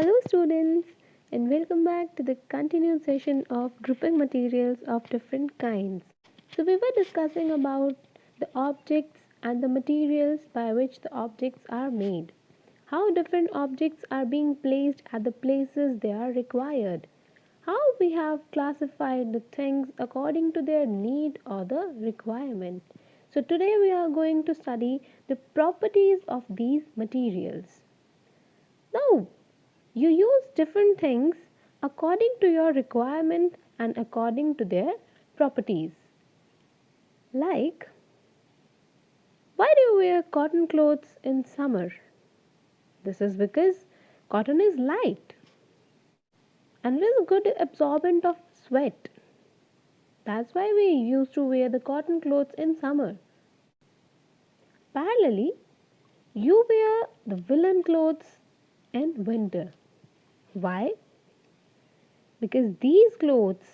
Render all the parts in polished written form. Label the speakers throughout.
Speaker 1: Hello, students, and welcome back to the continued session of grouping materials of different kinds. So, we were discussing about the objects and the materials by which the objects are made, how different objects are being placed at the places they are required, how we have classified the things according to their need or the requirement. So, today we are going to study the properties of these materials. Now, you use different things according to your requirement and according to their properties. Like, why do you wear cotton clothes in summer? This is because cotton is light and it is a good absorbent of sweat. That's why we used to wear the cotton clothes in summer. Parallelly, you wear the woolen clothes in winter. Why? Because these clothes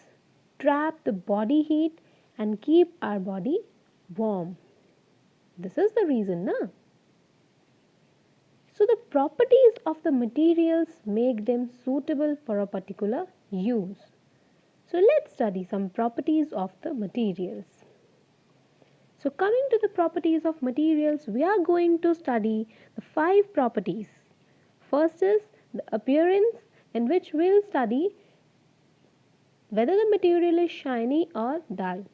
Speaker 1: trap the body heat and keep our body warm. This is the reason, na? So the properties of the materials make them suitable for a particular use. So let's study some properties of the materials. So coming to the properties of materials, we are going to study the 5 properties. First is the appearance, in which we'll study whether the material is shiny or dull.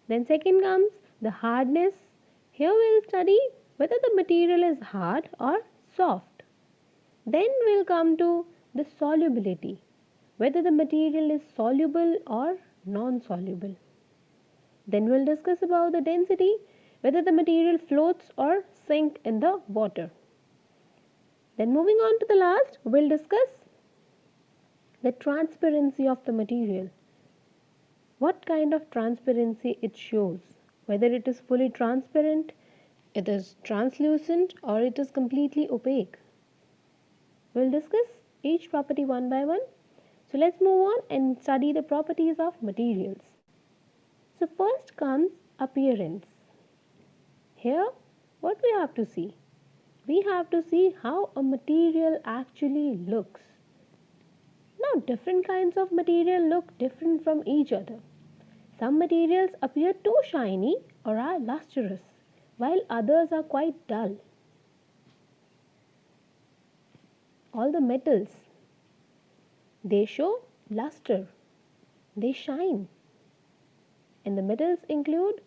Speaker 1: Then second comes the hardness. Here we'll study whether the material is hard or soft. Then we'll come to the solubility, whether the material is soluble or non-soluble. Then we'll discuss about the density, whether the material floats or sink in the water. Then moving on to the last, we'll discuss the transparency of the material. What kind of transparency it shows, whether it is fully transparent, it is translucent, or it is completely opaque. We'll discuss each property one by one. So let's move on and study the properties of materials. So first comes appearance. Here what we have to see? We have to see how a material actually looks. Now different kinds of material look different from each other. Some materials appear too shiny or are lustrous, while others are quite dull. All the metals, they show luster, they shine. And the metals include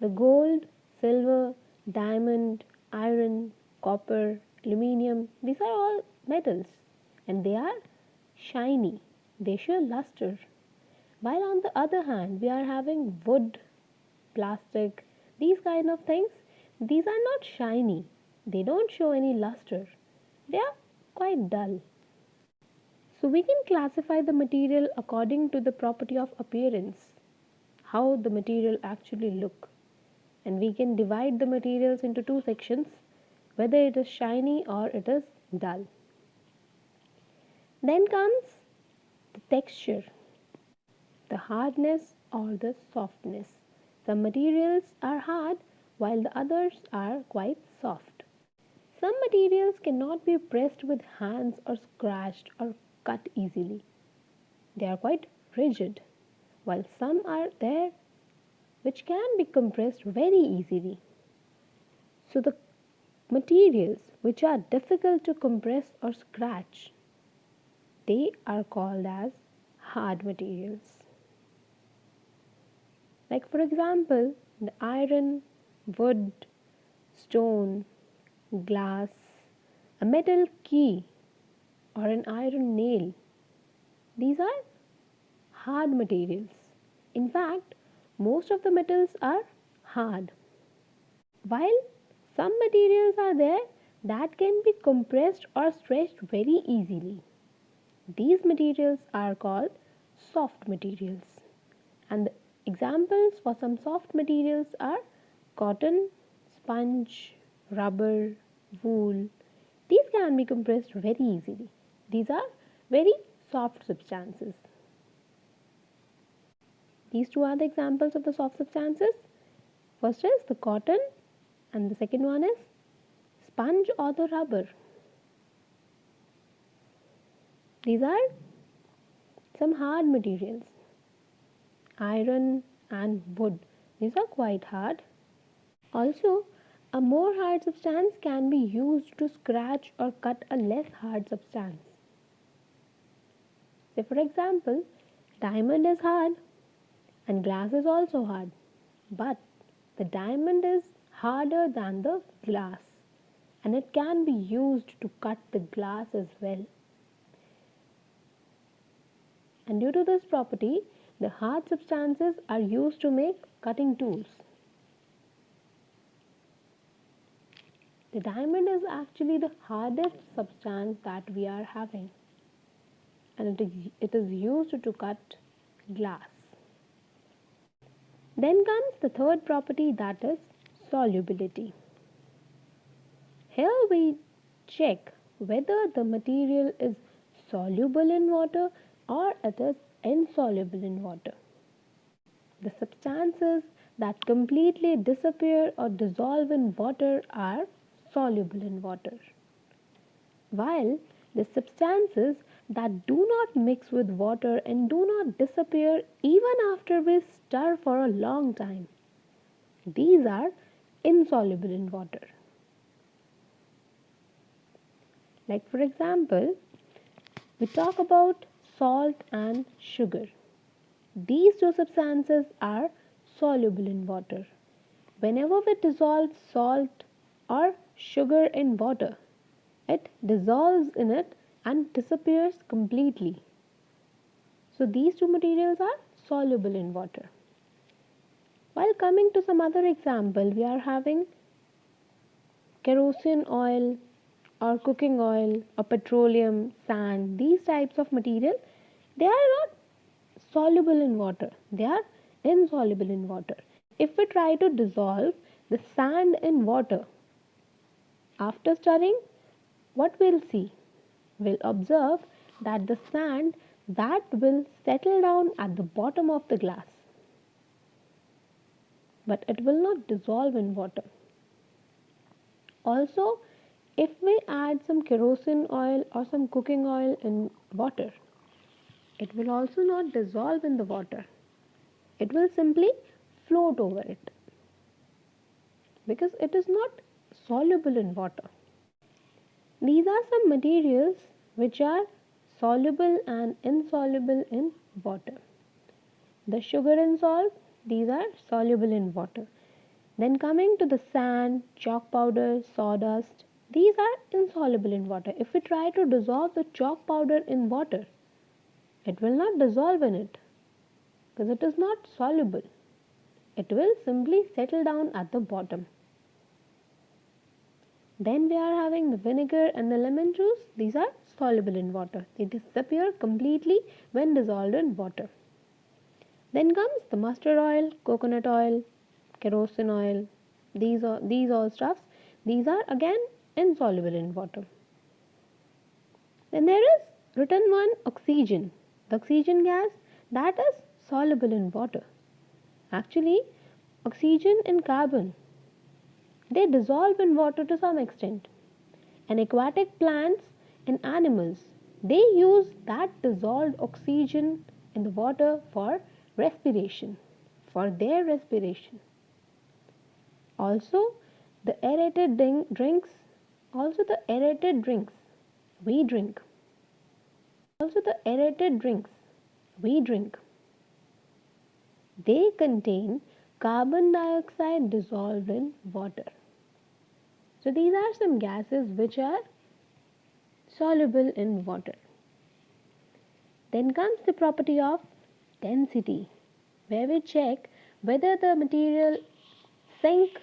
Speaker 1: the gold, silver, diamond, iron, copper, aluminium. These are all metals and they are shiny, they show luster. While on the other hand, we are having wood, plastic, these kind of things. These are not shiny, they don't show any luster, they are quite dull. So we can classify the material according to the property of appearance, how the material actually look. And we can divide the materials into two sections, whether it is shiny or it is dull. Then comes the texture, the hardness or the softness. Some materials are hard while the others are quite soft. Some materials cannot be pressed with hands or scratched or cut easily. They are quite rigid, while some are there which can be compressed very easily. So the materials which are difficult to compress or scratch, they are called as hard materials. Like for example, the iron, wood, stone, glass, a metal key or an iron nail. These are hard materials. In fact, most of the metals are hard. While some materials are there that can be compressed or stretched very easily. These materials are called soft materials. And the examples for some soft materials are cotton, sponge, rubber, wool. These can be compressed very easily. These are very soft substances. These two are the examples of the soft substances. First is the cotton and the second one is sponge or the rubber. These are some hard materials. Iron and wood. These are quite hard. Also, a more hard substance can be used to scratch or cut a less hard substance. Say for example, diamond is hard and glass is also hard, but the diamond is harder than the glass and it can be used to cut the glass as well. And due to this property, the hard substances are used to make cutting tools. The diamond is actually the hardest substance that we are having, and it is used to cut glass. Then comes the third property, that is solubility. Here we check whether the material is soluble in water or it is insoluble in water. The substances that completely disappear or dissolve in water are soluble in water, while the substances that do not mix with water and do not disappear even after we stir for a long time, these are insoluble in water. Like for example, we talk about salt and sugar. These two substances are soluble in water. Whenever we dissolve salt or sugar in water, it dissolves in it and disappears completely. So these two materials are soluble in water. While coming to some other example, we are having kerosene oil or cooking oil or petroleum, sand. These types of material, they are not soluble in water. They are insoluble in water. If we try to dissolve the sand in water, after stirring, what we'll see? We'll observe that the sand that will settle down at the bottom of the glass, but it will not dissolve in water. Also, if we add some kerosene oil or some cooking oil in water, it will also not dissolve in the water. It will simply float over it because it is not soluble in water. These are some materials which are soluble and insoluble in water. The sugar and salt, these are soluble in water. Then coming to the sand, chalk powder, sawdust, these are insoluble in water. If we try to dissolve the chalk powder in water, it will not dissolve in it because it is not soluble. It will simply settle down at the bottom. Then we are having the vinegar and the lemon juice. These are soluble in water. They disappear completely when dissolved in water. Then comes the mustard oil, coconut oil, kerosene oil. These all stuffs. These are again insoluble in water. Then there is written one, oxygen. The oxygen gas, that is soluble in water. Actually, oxygen and carbon, they dissolve in water to some extent. And aquatic plants and animals, they use that dissolved oxygen in the water for respiration, for their respiration. Also, the aerated drinks, also the aerated drinks we drink. Also the aerated drinks we drink. They contain carbon dioxide dissolved in water. So these are some gases which are soluble in water. Then comes the property of density, where we check whether the material sinks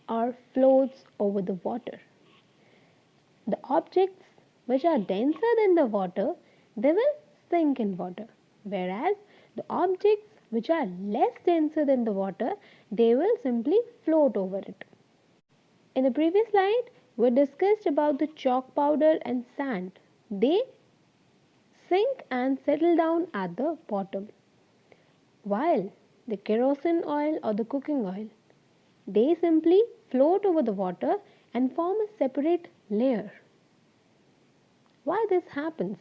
Speaker 1: or floats over the water. The objects which are denser than the water, they will sink in water, whereas the objects which are less denser than the water, they will simply float over it. In the previous slide, we discussed about the chalk powder and sand. They sink and settle down at the bottom, while the kerosene oil or the cooking oil, they simply float over the water and form a separate layer. Why this happens?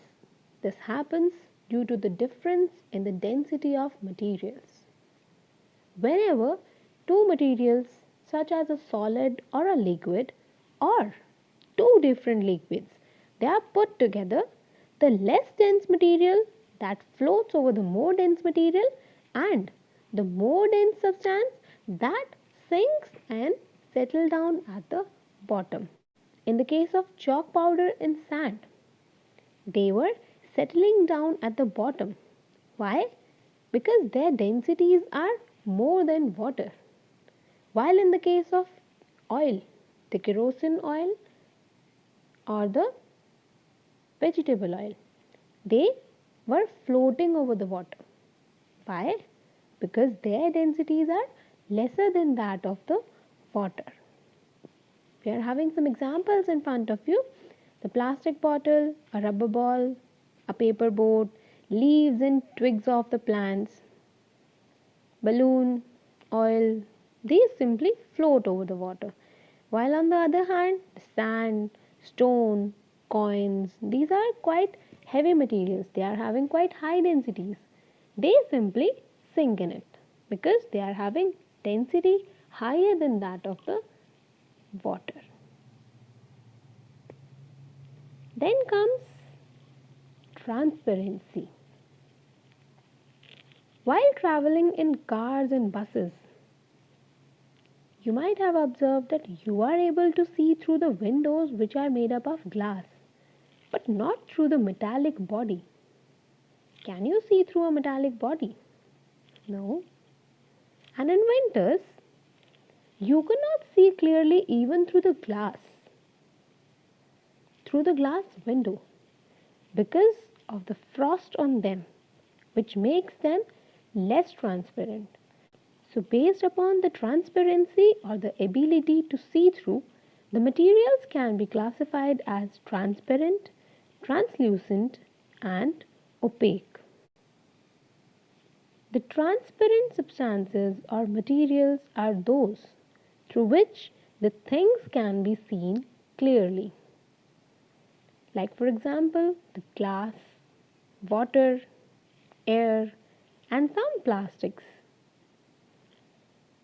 Speaker 1: This happens due to the difference in the density of materials. Whenever two materials, such as a solid or a liquid, or two different liquids, they are put together, the less dense material that floats over the more dense material, and the more dense substance that sinks and settles down at the bottom. In the case of chalk powder and sand, they were settling down at the bottom. Why? Because their densities are more than water. While in the case of oil, the kerosene oil or the vegetable oil, they were floating over the water. Why? Because their densities are lesser than that of the water. We are having some examples in front of you. The plastic bottle, a rubber ball, a paper boat, leaves and twigs of the plants, balloon, oil, these simply float over the water. While on the other hand, sand, stone, coins, these are quite heavy materials. They are having quite high densities. They simply sink in it because they are having density higher than that of the water. Then comes transparency. While traveling in cars and buses, you might have observed that you are able to see through the windows which are made up of glass, but not through the metallic body. Can you see through a metallic body? No. And in winters, you cannot see clearly even through the glass window, because of the frost on them, which makes them less transparent. So, based upon the transparency or the ability to see through, the materials can be classified as transparent, translucent, and opaque. The transparent substances or materials are those through which the things can be seen clearly. Like, for example, the glass, water, air, and some plastics.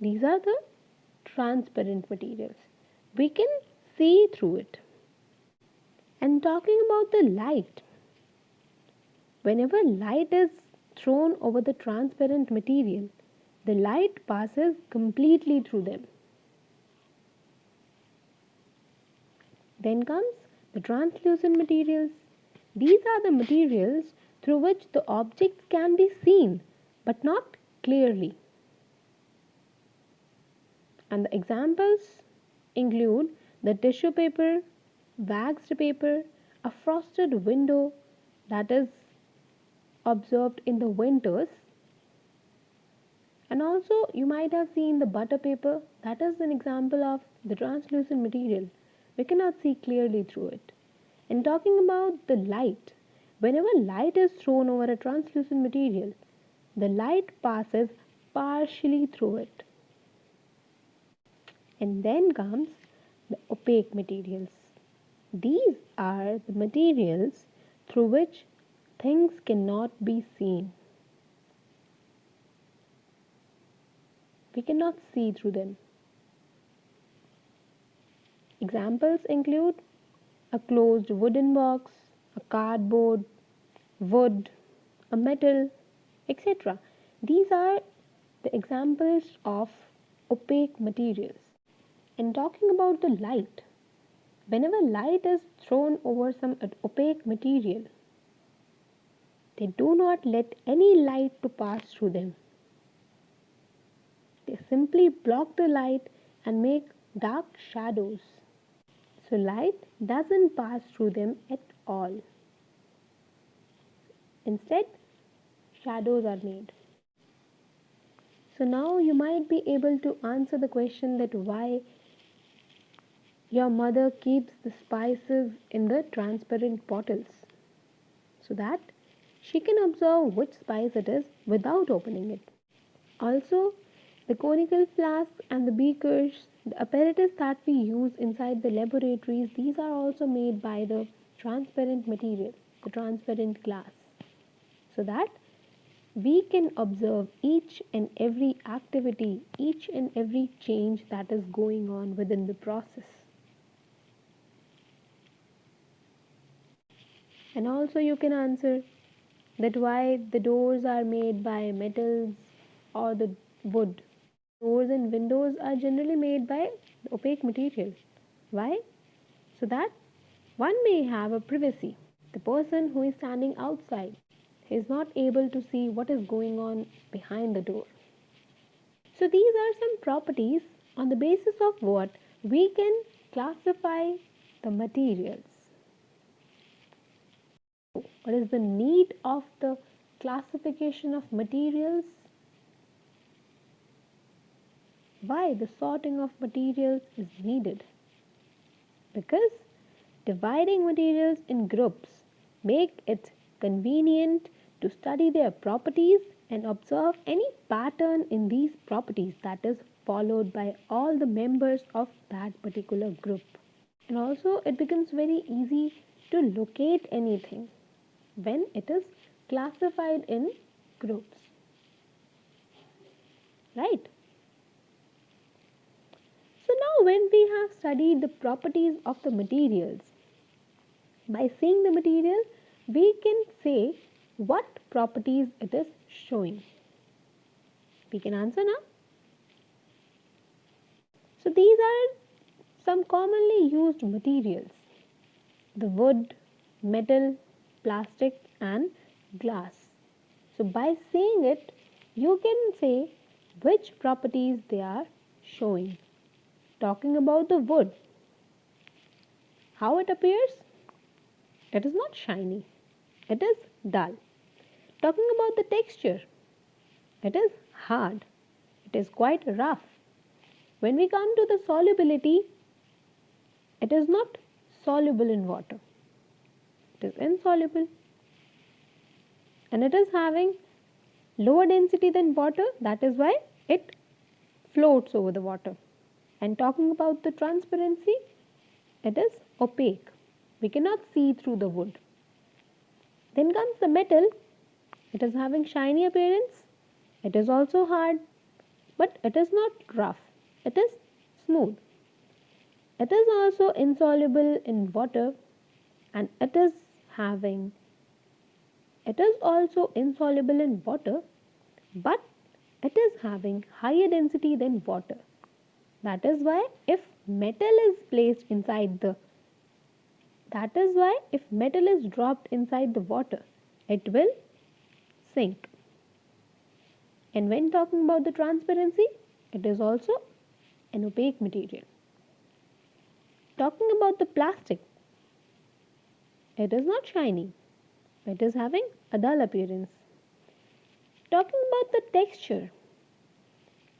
Speaker 1: These are the transparent materials. We can see through it. And talking about the light, whenever light is thrown over the transparent material, the light passes completely through them. Then comes the translucent materials. These are the materials through which the objects can be seen but not clearly. And the examples include the tissue paper, waxed paper, a frosted window that is observed in the winters, and also you might have seen the butter paper, that is an example of the translucent material. We cannot see clearly through it. And talking about the light, whenever light is thrown over a translucent material, the light passes partially through it. And then comes the opaque materials. These are the materials through which things cannot be seen. We cannot see through them. Examples include a closed wooden box, a cardboard, wood, a metal, etc. These are the examples of opaque materials. And talking about the light, whenever light is thrown over some opaque material, they do not let any light to pass through them. They simply block the light and make dark shadows. So light doesn't pass through them at all. Instead, shadows are made. So now you might be able to answer the question that why your mother keeps the spices in the transparent bottles, so that she can observe which spice it is without opening it. Also, the conical flasks and the beakers, the apparatus that we use inside the laboratories, these are also made by the transparent material. the transparent glass, so that we can observe each and every activity, each and every change that is going on within the process. And also you can answer that why the doors are made by metals or the wood. Doors and windows are generally made by opaque material. Why? So that one may have a privacy. The person who is standing outside is not able to see what is going on behind the door. So these are some properties on the basis of what we can classify the materials. What is the need of the classification of materials? Why the sorting of materials is needed? Because dividing materials in groups make it convenient to study their properties and observe any pattern in these properties that is followed by all the members of that particular group. And also it becomes very easy to locate anything when it is classified in groups. Right? So now when we have studied the properties of the materials, by seeing the material, we can say what properties it is showing. We can answer now. So these are some commonly used materials: the wood, metal, plastic and glass. So by saying it, you can say which properties they are showing. Talking about the wood, how it appears? It is not shiny, it is dull. Talking about the texture, it is hard, it is quite rough. When we come to the solubility, it is not soluble in water, it is insoluble, and it is having lower density than water, that is why it floats over the water. And talking about the transparency, it is opaque, we cannot see through the wood. Then comes the metal, it is having shiny appearance, it is also hard, but it is not rough, it is smooth. It is also insoluble in water, and it is also insoluble in water, but it is having higher density than water. That is why if metal is dropped inside the water, it will sink. And when talking about the transparency, it is also an opaque material. Talking about the plastic, it is not shiny, it is having a dull appearance. Talking about the texture,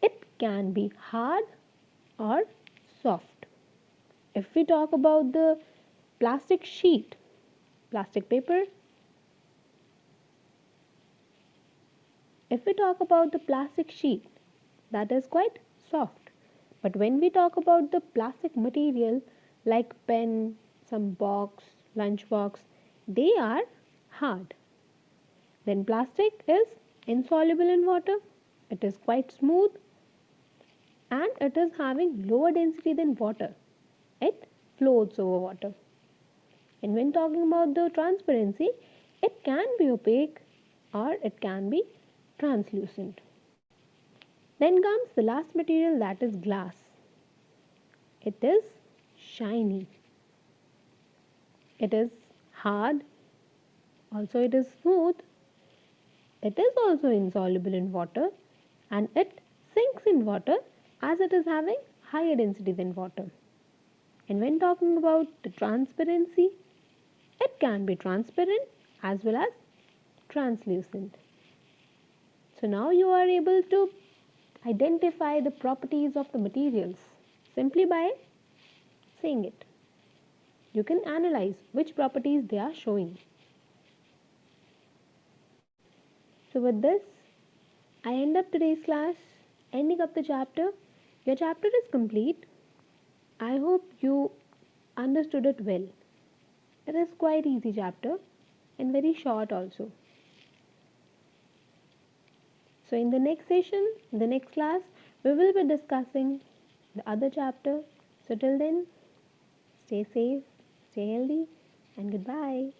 Speaker 1: it can be hard or soft. If we talk about the plastic sheet, plastic paper, if we talk about the plastic sheet, that is quite soft. But when we talk about the plastic material like pen, some box, lunch box, they are hard. Then plastic is insoluble in water, it is quite smooth, and it is having lower density than water. It floats over water. And when talking about the transparency, it can be opaque or it can be translucent. Then comes the last material, that is glass. It is shiny. It is hard. Also it is smooth. It is also insoluble in water, and it sinks in water as it is having higher density than water. And when talking about the transparency, it can be transparent as well as translucent. So now you are able to identify the properties of the materials simply by seeing it. You can analyze which properties they are showing. So with this, I end up today's class, ending up the chapter. Your chapter is complete. I hope you understood it well. It is quite easy chapter. and very short also. So in the next session, in the next class, we will be discussing the other chapter. So till then, stay safe, stay healthy, and goodbye.